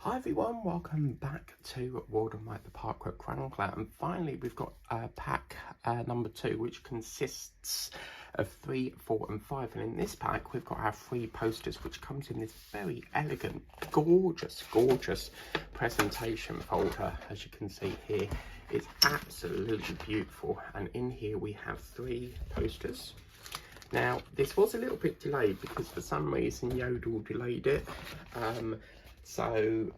Hi everyone, welcome back to Walden Mike the Parkwood Chronicler, and finally we've got pack number 2, which consists of 3, 4 and 5, and in this pack we've got our 3 posters, which comes in this very elegant, gorgeous presentation folder. As you can see here, it's absolutely beautiful, and in here we have 3 posters. Now this was a little bit delayed because for some reason Yodel delayed it, so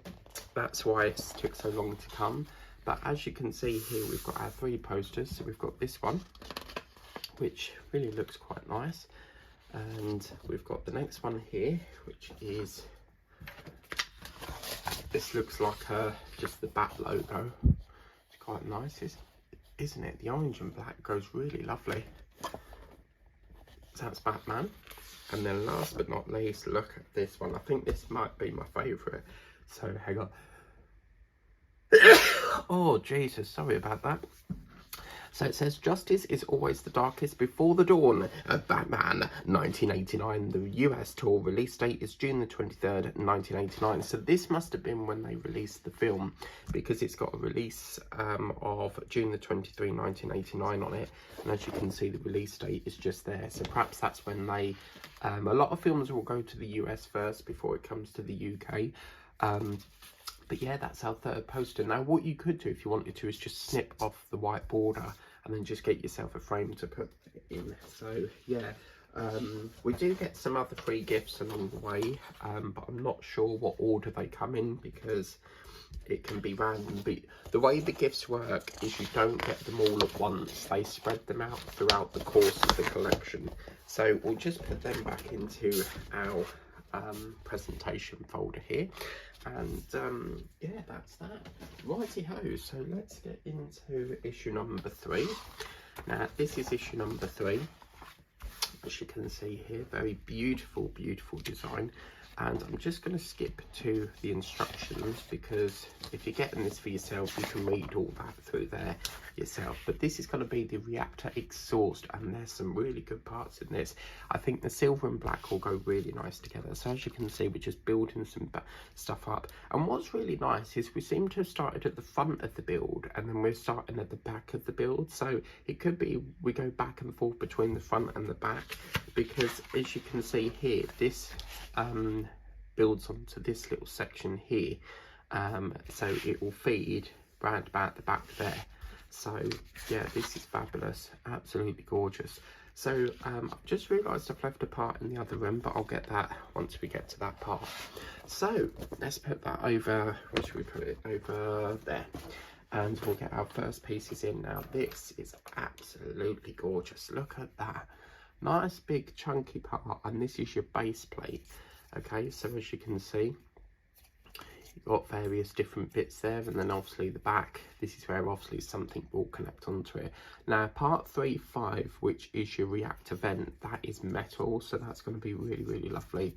that's why it took so long to come. But as you can see here, we've got our 3 posters. So we've got this one, which really looks quite nice, and we've got the next one here, which is, this looks like just the Bat logo. It's quite nice, isn't it? The orange and black goes really lovely. So that's Batman. And then last but not least, look at this one. I think this might be my favourite. So hang on. Oh Jesus, sorry about that. So it says, justice is always the darkest before the dawn of Batman 1989. The US tour release date is June the 23rd, 1989. So this must have been when they released the film, because it's got a release of June the 23rd, 1989 on it. And as you can see, the release date is just there. So perhaps that's when they, a lot of films will go to the US first before it comes to the UK. But yeah, that's our 3rd poster. Now, what you could do if you wanted to is just snip off the white border and then just get yourself a frame to put it in. So yeah, we do get some other free gifts along the way, but I'm not sure what order they come in because it can be random. But the way the gifts work is you don't get them all at once. They spread them out throughout the course of the collection. So we'll just put them back into our presentation folder here, and yeah, that's that. Righty ho, so let's get into issue number 3. Now this is issue number 3. As you can see here, very beautiful design. And I'm just going to skip to the instructions, because if you're getting this for yourself, you can read all that through there yourself. But this is going to be the reactor exhaust, and there's some really good parts in this. I think the silver and black will go really nice together. So as you can see, we're just building some stuff up. And what's really nice is we seem to have started at the front of the build, and then we're starting at the back of the build. So it could be we go back and forth between the front and the back, because as you can see here, this builds onto this little section here, so it will feed round about the back there. So yeah, this is fabulous, absolutely gorgeous. So I've just realised I've left a part in the other room, but I'll get that once we get to that part. So let's put that over, where should we put it? Over there. And we'll get our first pieces in now. This is absolutely gorgeous. Look at that. Nice big chunky part, and this is your base plate. Okay, so as you can see, you've got various different bits there, and then obviously the back, this is where obviously something will connect onto it. Now part 3, 5, which is your reactor vent, that is metal, so that's going to be really lovely.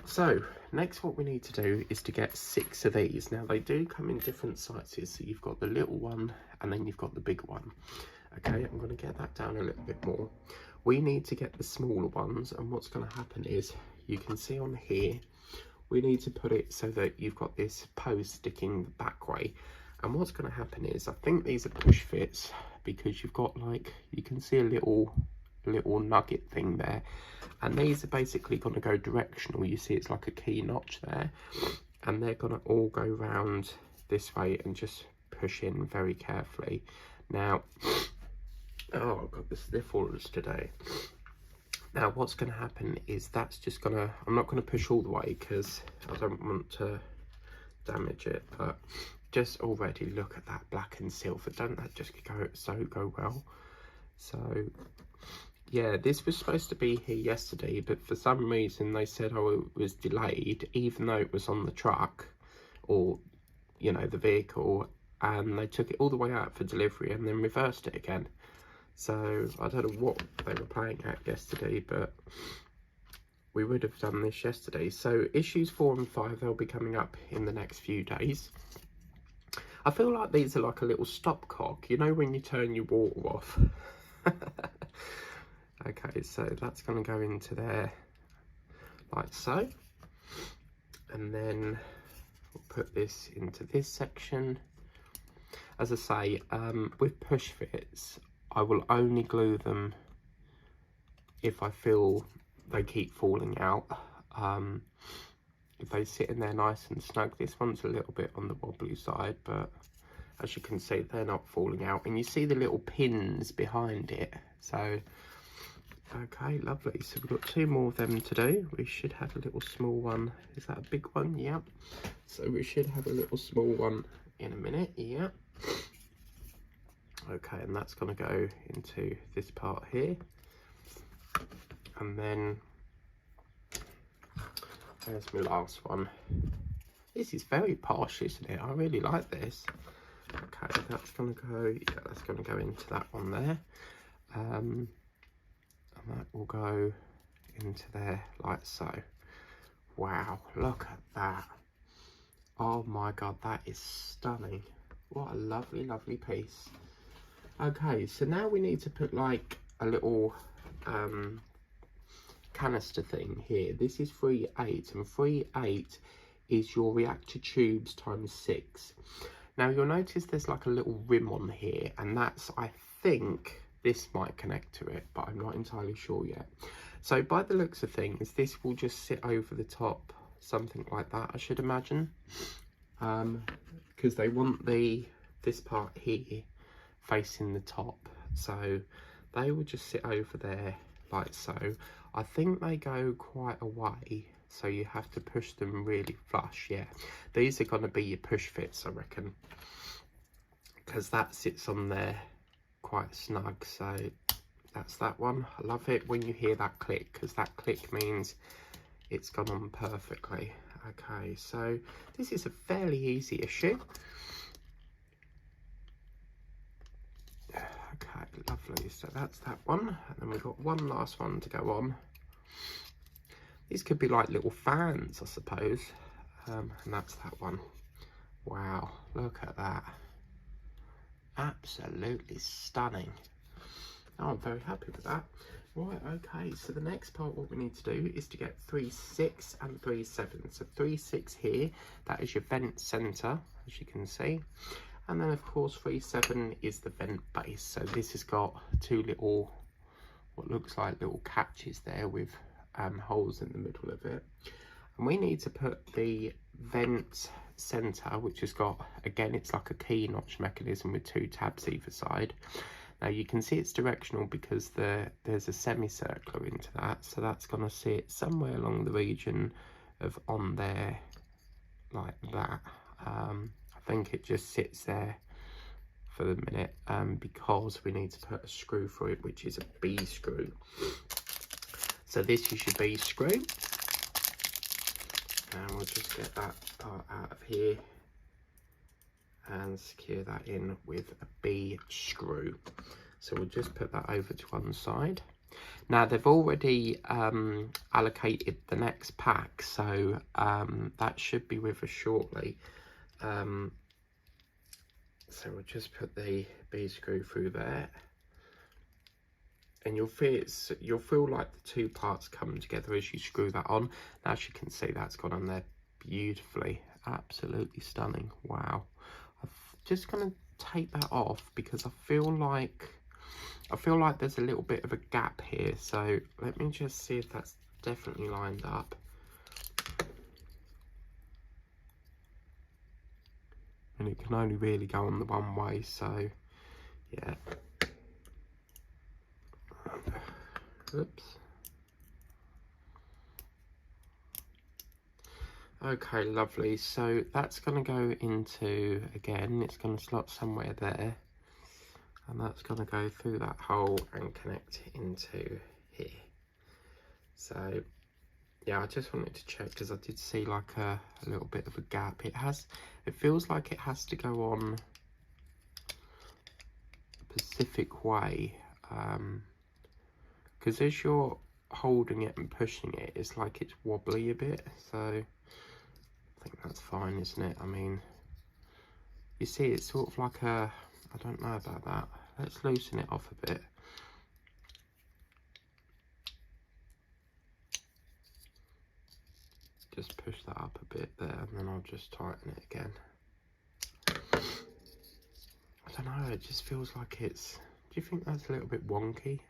So next what we need to do is to get 6 of these. Now they do come in different sizes, so you've got the little one and then you've got the big one. Okay, I'm going to get that down a little bit more. We need to get the smaller ones, and what's going to happen is, you can see on here, we need to put it so that you've got this post sticking the back way. And what's going to happen is, I think these are push fits, because you've got, like, you can see a little nugget thing there, and these are basically going to go directional. You see it's like a key notch there, and they're going to all go round this way and just push in very carefully. Now, oh, I've got the sniffles today. Now what's going to happen is that's just going to, I'm not going to push all the way because I don't want to damage it, but just already look at that black and silver. Don't that just go well? So yeah, this was supposed to be here yesterday, but for some reason they said, oh, it was delayed, even though it was on the truck, or you know, the vehicle, and they took it all the way out for delivery and then reversed it again. So I don't know what they were playing at yesterday, but we would have done this yesterday. So issues 4 and 5, they'll be coming up in the next few days. I feel like these are like a little stopcock, you know, when you turn your water off. Okay, so that's going to go into there like so. And then put this into this section. As I say, with push fits, I will only glue them if I feel they keep falling out. If they sit in there nice and snug, this one's a little bit on the wobbly side, but as you can see, they're not falling out. And you see the little pins behind it. So, okay, lovely. So we've got 2 more of them to do. We should have a little small one. Is that a big one? Yep. So we should have a little small one in a minute. Yep. Okay, and that's going to go into this part here. And then there's my last one. This is very posh, isn't it? I really like this. Okay, that's going to go, yeah, that's going to go into that one there. And that will go into there like so. Wow, look at that. Oh my God, that is stunning. What a lovely, lovely piece. Okay, so now we need to put like a little canister thing here. This is 3/8, and 3/8 is your reactor tubes times 6. Now you'll notice there's like a little rim on here, and that's, I think this might connect to it, but I'm not entirely sure yet. So by the looks of things, this will just sit over the top, something like that, I should imagine, because they want this part here facing the top, so they will just sit over there like so. I think they go quite a way, so you have to push them really flush. Yeah, these are going to be your push fits, I reckon, because that sits on there quite snug. So that's that one. I love it when you hear that click, because that click means it's gone on perfectly. Okay, so this is a fairly easy issue. Okay, lovely. So that's that one, and then we've got one last one to go on. These could be like little fans, I suppose, and that's that one. Wow, look at that. Absolutely stunning. Oh, I'm very happy with that. Right, okay, so the next part, what we need to do is to get 3/6 and 3/7. So 3/6 here, that is your vent center, as you can see. And then of course 3/7 is the vent base. So this has got 2 little, what looks like little catches there with holes in the middle of it. And we need to put the vent center, which has got, again, it's like a key notch mechanism with 2 tabs either side. Now you can see it's directional because there's a semicircular into that, so that's going to sit somewhere along the region of on there like that. I think it just sits there for the minute because we need to put a screw through it, which is a B screw. So this is your B screw, and we'll just get that part out of here and secure that in with a B screw. So we'll just put that over to one side. Now they've already allocated the next pack, so that should be with us shortly. So we'll just put the B screw through there, and you'll feel like the 2 parts come together as you screw that on. Now, as you can see, that's gone on there beautifully. Absolutely stunning. Wow. I'm just going to take that off because I feel like there's a little bit of a gap here. So let me just see if that's definitely lined up. And it can only really go on the one way, so yeah. Oops. Okay, lovely. So that's going to go into, again, it's going to slot somewhere there, and that's going to go through that hole and connect into here. So yeah, I just wanted to check because I did see like a little bit of a gap. It feels like it has to go on a specific way, because as you're holding it and pushing it, it's like it's wobbly a bit. So I think that's fine, isn't it? I mean, you see it's sort of like a, I don't know about that. Let's loosen it off a bit. just push that up a bit there, and then I'll just tighten it again. I don't know, it just feels like it's... Do you think that's a little bit wonky?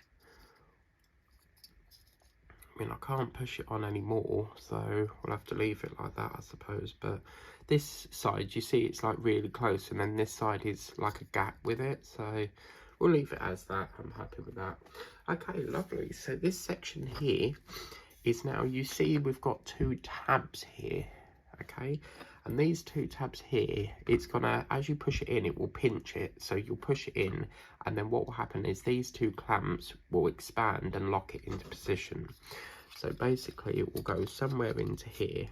I mean, I can't push it on anymore, so we'll have to leave it like that, I suppose. But this side, you see, it's like really close, and then this side is like a gap with it, so we'll leave it as that. I'm happy with that. Okay, lovely. So this section here is now, you see we've got 2 tabs here, okay? And these 2 tabs here, it's gonna, as you push it in, it will pinch it. So you'll push it in, and then what will happen is these 2 clamps will expand and lock it into position. So basically it will go somewhere into here,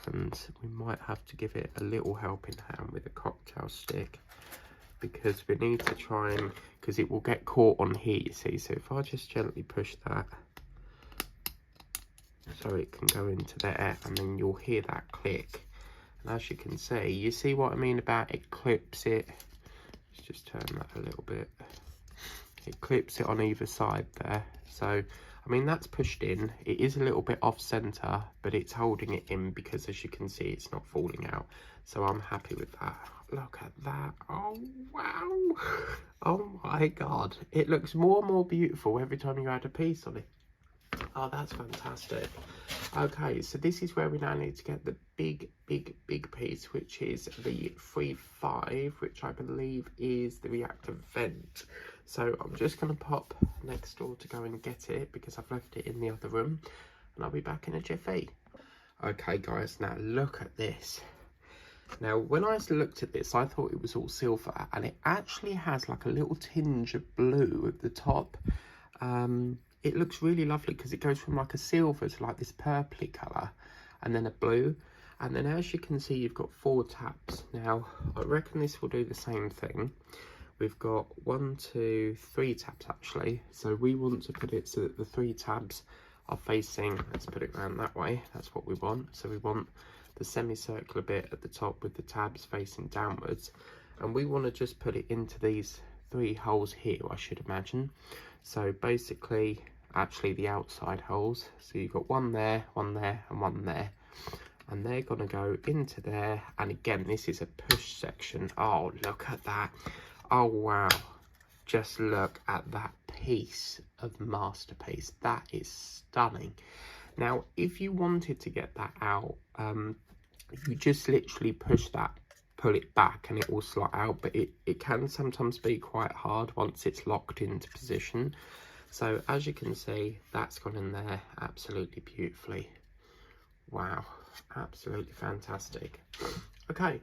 and we might have to give it a little helping hand with a cocktail stick, because we need to try and, because it will get caught on here, you see. So if I just gently push that, so it can go into there, and then you'll hear that click. And as you can see, you see what I mean about it clips it. Let's just turn that a little bit. It clips it on either side there. So, I mean, that's pushed in. It is a little bit off center, but it's holding it in because, as you can see, it's not falling out. So I'm happy with that. Look at that. Oh, wow. Oh my God. It looks more and more beautiful every time you add a piece on it. Oh, that's fantastic. Okay, so this is where we now need to get the big piece, which is the 3.5, which I believe is the reactor vent. So I'm just going to pop next door to go and get it, because I've left it in the other room, and I'll be back in a jiffy. Okay guys, now look at this. Now when I looked at this, I thought it was all silver, and it actually has like a little tinge of blue at the top. It looks really lovely because it goes from like a silver to like this purpley colour, and then a blue. And then as you can see, you've got 4 tabs. Now, I reckon this will do the same thing. We've got 1, 2, 3 tabs actually. So we want to put it so that the 3 tabs are facing, let's put it around that way. That's what we want. So we want the semicircular bit at the top with the tabs facing downwards. And we want to just put it into these 3 holes here, I should imagine. So basically, actually the outside holes. So you've got 1 there, 1 there, and 1 there. And they're going to go into there. And again, this is a push section. Oh, look at that. Oh, wow. Just look at that piece of masterpiece. That is stunning. Now, if you wanted to get that out, you just literally push that, pull it back, and it will slot out. But it can sometimes be quite hard once it's locked into position. So as you can see, that's gone in there absolutely beautifully. Wow, absolutely fantastic. Okay,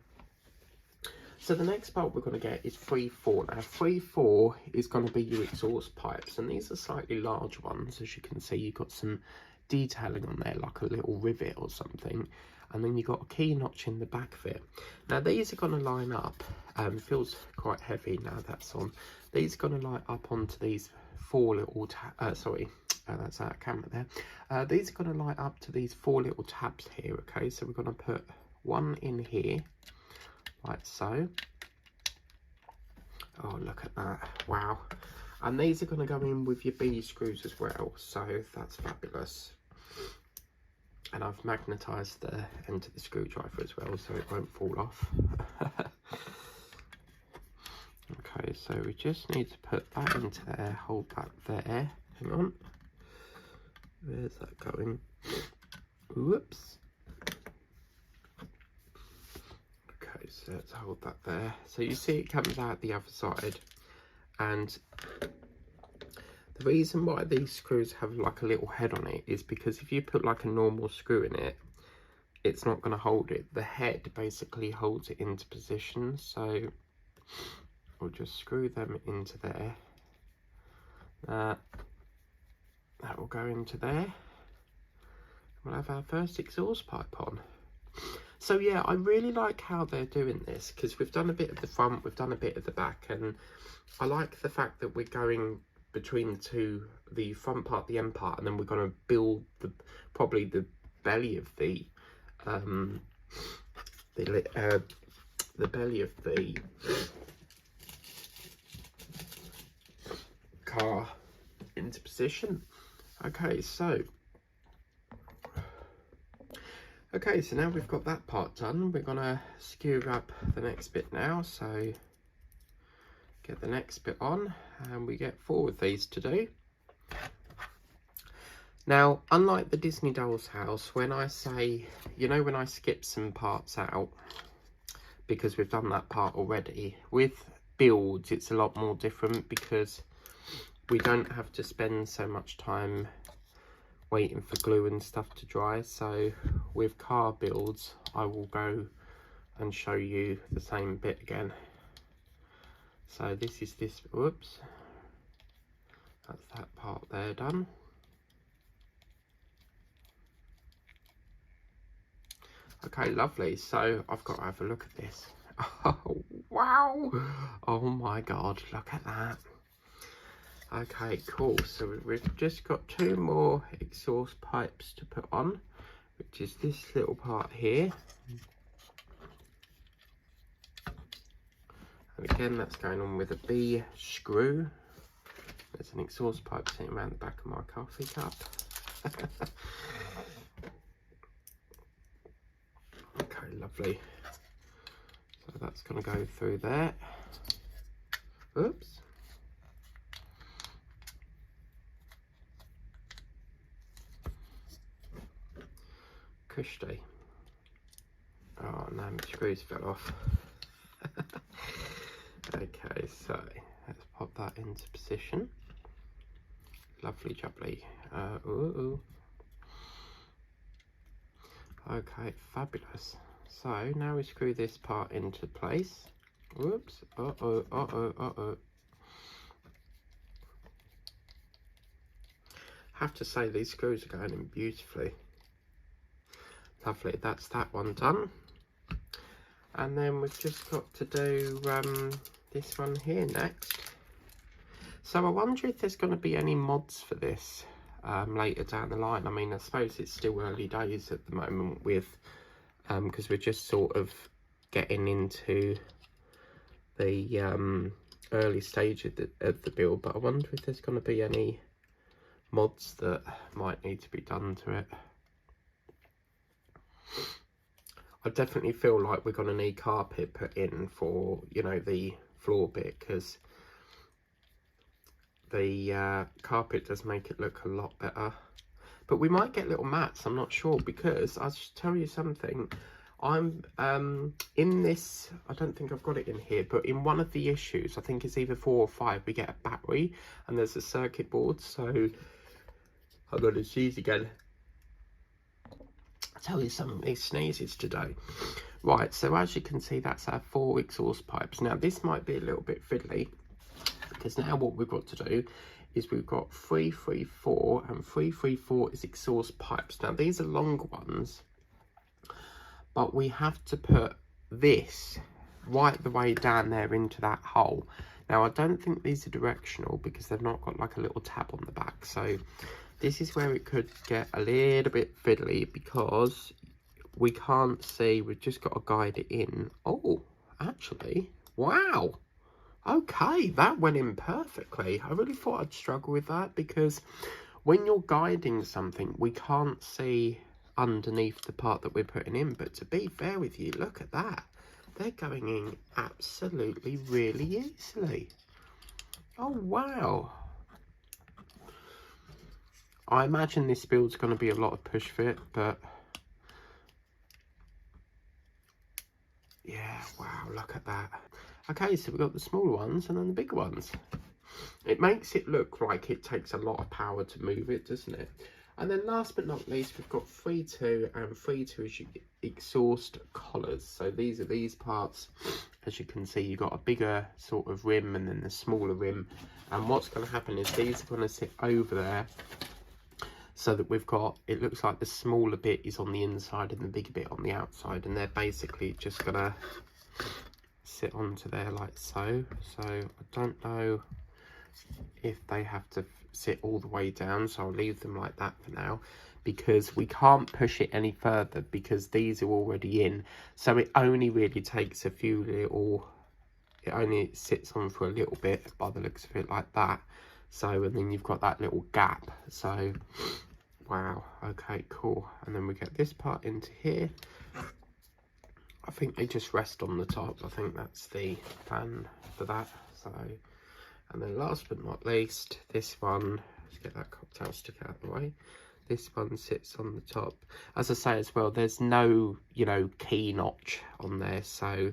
so the next part we're going to get is 3.4. Now 3.4 is going to be your exhaust pipes, and these are slightly large ones. As you can see, you've got some detailing on there, like a little rivet or something, and then you've got a key notch in the back of it. Now these are going to line up, it feels quite heavy now that's on. These are going to line up onto these 4 little that's out of camera there. These are going to light up to these 4 little tabs here, okay? So we're going to put 1 in here, like so. Oh, look at that. Wow. And these are going to go in with your B screws as well, so that's fabulous. And I've magnetised the end of the screwdriver as well, so it won't fall off. Okay, so we just need to put that into there, hold that there. Hang on. Where's that going? Whoops. Okay, so let's hold that there. So you see it comes out the other side. And the reason why these screws have like a little head on it is because if you put like a normal screw in it, it's not going to hold it. The head basically holds it into position. So we'll just screw them into there. That will go into there. We'll have our first exhaust pipe on. So yeah, I really like how they're doing this, because we've done a bit of the front, we've done a bit of the back, and I like the fact that we're going between the two, the front part, the end part, and then we're going to build probably the belly of the belly of the car into position. Okay, so Okay, so now we've got that part done, we're gonna skewer up the next bit now. So get the next bit on, and we get 4 of these to do. Now, unlike the Disney Doll's House, when I say, you know, when I skip some parts out, because we've done that part already, with builds it's a lot more different, because we don't have to spend so much time waiting for glue and stuff to dry. So with car builds, I will go and show you the same bit again. So this is this, whoops, that's that part there done. Okay, lovely. So I've got to have a look at this. Oh, wow. Oh my God, look at that. Okay, cool. So we've just got 2 more exhaust pipes to put on, which is this little part here. And again, that's going on with a B screw. There's an exhaust pipe sitting around the back of my coffee cup. Okay, lovely. So that's going to go through there. Oops. Cushy. Oh no, my screws fell off. Okay, so let's pop that into position. Lovely jubbly. Ooh. Okay, fabulous. So now we screw this part into place. Whoops. Uh-oh. Have to say, these screws are going in beautifully. Lovely, that's that one done. And then we've just got to do this one here next. So I wonder if there's going to be any mods for this later down the line. I mean, I suppose it's still early days at the moment with, because we're just sort of getting into the early stage of the build. But I wonder if there's going to be any mods that might need to be done to it. I definitely feel like we're going to need carpet put in for, you know, the floor bit, because the carpet does make it look a lot better. But we might get little mats, I'm not sure, because I'll just tell you something. I'm in this, I don't think I've got it in here, but in one of the issues, I think it's either 4 or 5, we get a battery and there's a circuit board. So I'm going to sneeze again. I'll tell you something, these sneezes today. Right, so as you can see, that's our 4 exhaust pipes. Now this might be a little bit fiddly, because now what we've got to do is we've got 3, 3, 4, and 3, 3, 4 is exhaust pipes. Now these are longer ones, but we have to put this right the way down there into that hole. Now I don't think these are directional, because they've not got like a little tab on the back. So this is where it could get a little bit fiddly, because we can't see, we've just got to guide it in. Oh, actually, wow. Okay, that went in perfectly. I really thought I'd struggle with that, because when you're guiding something, we can't see underneath the part that we're putting in. But to be fair with you, look at that. They're going in absolutely really easily. Oh, wow. I imagine this build's going to be a lot of push fit, but yeah, wow, look at that. Okay, so we've got the smaller ones and then the bigger ones. It makes it look like it takes a lot of power to move it, doesn't it? And then last but not least, we've got 3-2 and 3-2 exhaust collars. So these are these parts. As you can see, you've got a bigger sort of rim and then the smaller rim. And what's going to happen is these are going to sit over there, so that we've got, it looks like the smaller bit is on the inside and the bigger bit on the outside, and they're basically just gonna sit onto there like so. So I don't know if they have to sit all the way down, so I'll leave them like that for now, because we can't push it any further because these are already in. So it only really takes a few little, it only sits on for a little bit by the looks of it like that. So, and then you've got that little gap. So Wow, okay, cool. And then we get this part into here. I think they just rest on the top. I think that's the plan for that. So, and then last but not least, this one, let's get that cocktail stick out of the way. This one sits on the top. As I say as well, there's no, you know, key notch on there, so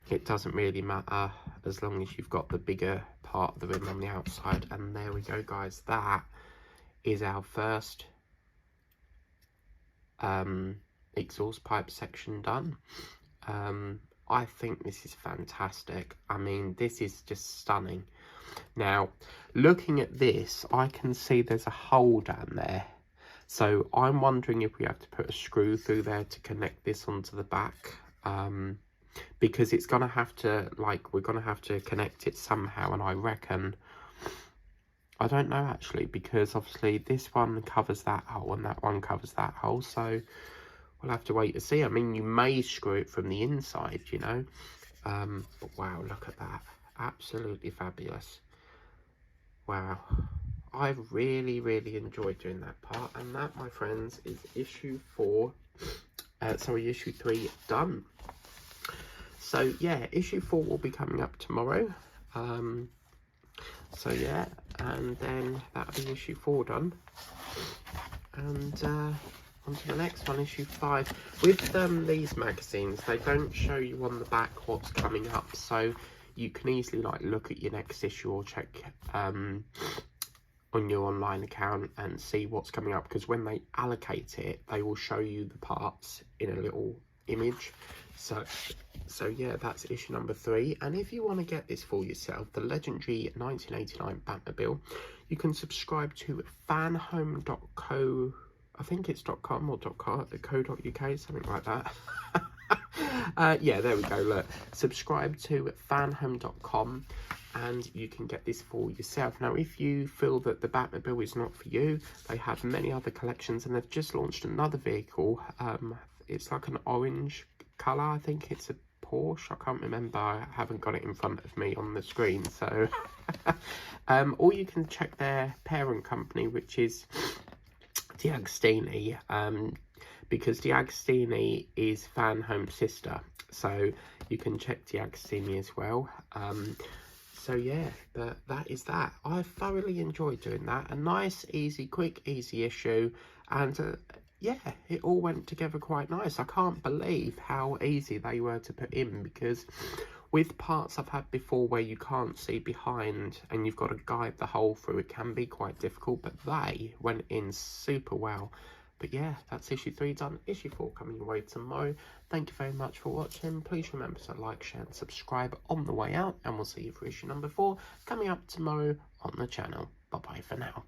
it doesn't really matter as long as you've got the bigger part of the rim on the outside. And there we go, guys. That is our first exhaust pipe section done. I think this is fantastic. I mean, this is just stunning. Now, looking at this, I can see there's a hole down there. So I'm wondering if we have to put a screw through there to connect this onto the back. Because it's going to have to, like, we're going to have to connect it somehow. And I reckon, I don't know actually, because obviously this one covers that hole and that one covers that hole. So we'll have to wait to see. I mean, you may screw it from the inside, you know. But wow, look at that. Absolutely fabulous. Wow. I really, really enjoyed doing that part. And that, my friends, is issue 3 done. So, yeah, issue 4 will be coming up tomorrow. So, yeah, and then that'll be issue 4 done. And on to the next one, issue 5. With these magazines, they don't show you on the back what's coming up. So, you can easily, like, look at your next issue or check on your online account and see what's coming up, because when they allocate it, they will show you the parts in a little image. So yeah, that's issue number 3. And if you want to get this for yourself, the legendary 1989 Batmobile, you can subscribe to fanhome.co, I think it's .com or .co.uk, something like that. Yeah, there we go. Look, subscribe to fanhome.com and you can get this for yourself. Now, if you feel that the Batmobile is not for you, they have many other collections, and they've just launched another vehicle. It's like an orange colour. I think it's a Porsche. I can't remember. I haven't got it in front of me on the screen. So, or you can check their parent company, which is D'Agostini, because D'Agostini is Fan Home's sister. So you can check D'Agostini as well. So yeah, but that is that. I thoroughly enjoyed doing that. A nice, easy, quick, easy issue. And yeah, it all went together quite nice. I can't believe how easy they were to put in, because with parts I've had before where you can't see behind and you've got to guide the hole through, it can be quite difficult, but they went in super well. But yeah, that's issue 3 done. Issue 4 coming your way tomorrow. Thank you very much for watching. Please remember to like, share and subscribe on the way out, and we'll see you for issue number 4 coming up tomorrow on the channel. Bye bye for now.